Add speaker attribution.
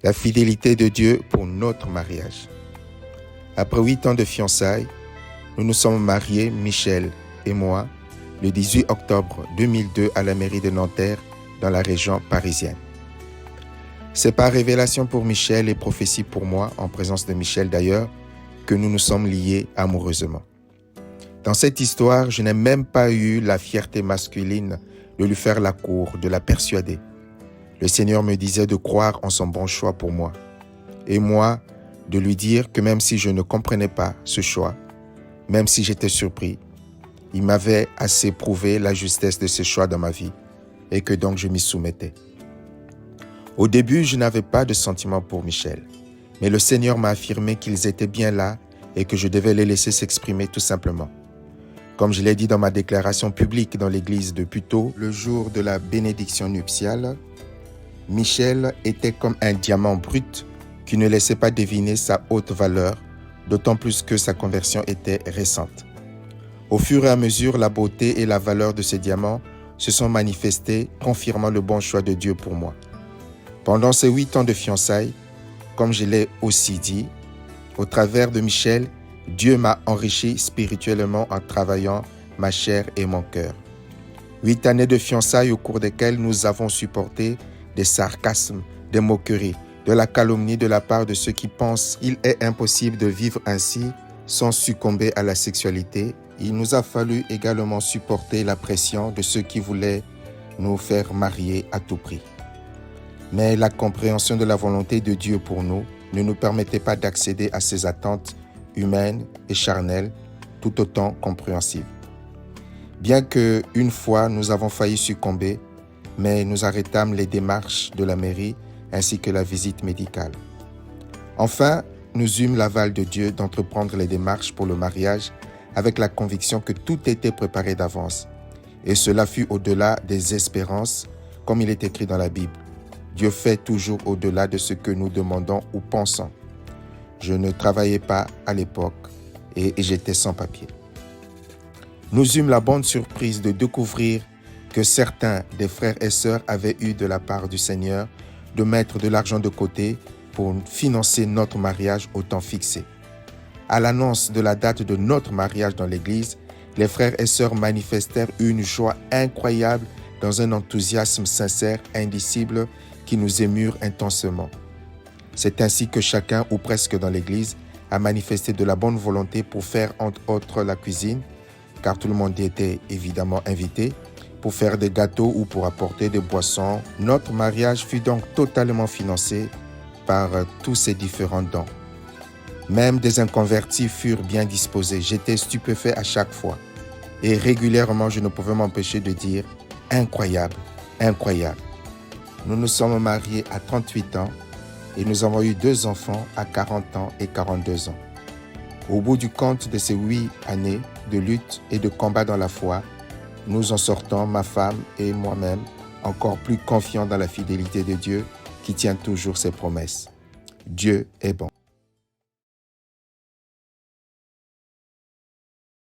Speaker 1: La fidélité de Dieu pour notre mariage. Après 8 ans de fiançailles, nous nous sommes mariés, Michel et moi, le 18 octobre 2002 à la mairie de Nanterre, dans la région parisienne. C'est par révélation pour Michel et prophétie pour moi, en présence de Michel d'ailleurs, que nous nous sommes liés amoureusement. Dans cette histoire, je n'ai même pas eu la fierté masculine de lui faire la cour, de la persuader. Le Seigneur me disait de croire en son bon choix pour moi. Et moi, de lui dire que même si je ne comprenais pas ce choix, même si j'étais surpris, il m'avait assez prouvé la justesse de ce choix dans ma vie et que donc je m'y soumettais. Au début, je n'avais pas de sentiments pour Michel, mais le Seigneur m'a affirmé qu'ils étaient bien là et que je devais les laisser s'exprimer tout simplement. Comme je l'ai dit dans ma déclaration publique dans l'église de Puteaux, le jour de la bénédiction nuptiale, Michel était comme un diamant brut qui ne laissait pas deviner sa haute valeur, d'autant plus que sa conversion était récente. Au fur et à mesure, la beauté et la valeur de ces diamants se sont manifestées, confirmant le bon choix de Dieu pour moi. Pendant ces 8 ans de fiançailles, comme je l'ai aussi dit, au travers de Michel, Dieu m'a enrichi spirituellement en travaillant ma chair et mon cœur. 8 années de fiançailles au cours desquelles nous avons supporté des sarcasmes, des moqueries, de la calomnie de la part de ceux qui pensent qu'il est impossible de vivre ainsi sans succomber à la sexualité. Il nous a fallu également supporter la pression de ceux qui voulaient nous faire marier à tout prix. Mais la compréhension de la volonté de Dieu pour nous ne nous permettait pas d'accéder à ces attentes humaines et charnelles tout autant compréhensibles. Bien que une fois nous avons failli succomber, mais nous arrêtâmes les démarches de la mairie ainsi que la visite médicale. Enfin, nous eûmes l'aval de Dieu d'entreprendre les démarches pour le mariage avec la conviction que tout était préparé d'avance. Et cela fut au-delà des espérances, comme il est écrit dans la Bible. Dieu fait toujours au-delà de ce que nous demandons ou pensons. Je ne travaillais pas à l'époque et j'étais sans papier. Nous eûmes la bonne surprise de découvrir que certains des frères et sœurs avaient eu de la part du Seigneur de mettre de l'argent de côté pour financer notre mariage au temps fixé. À l'annonce de la date de notre mariage dans l'église, les frères et sœurs manifestèrent une joie incroyable dans un enthousiasme sincère, indicible, qui nous émurent intensément. C'est ainsi que chacun, ou presque dans l'église, a manifesté de la bonne volonté pour faire entre autres la cuisine, car tout le monde était évidemment invité, pour faire des gâteaux ou pour apporter des boissons. Notre mariage fut donc totalement financé par tous ces différents dons. Même des inconvertis furent bien disposés. J'étais stupéfait à chaque fois. Et régulièrement, je ne pouvais m'empêcher de dire « incroyable, incroyable ». Nous nous sommes mariés à 38 ans et nous avons eu 2 enfants à 40 ans et 42 ans. Au bout du compte de ces 8 années de lutte et de combat dans la foi, nous en sortons, ma femme et moi-même, encore plus confiants dans la fidélité de Dieu qui tient toujours ses promesses. Dieu est bon.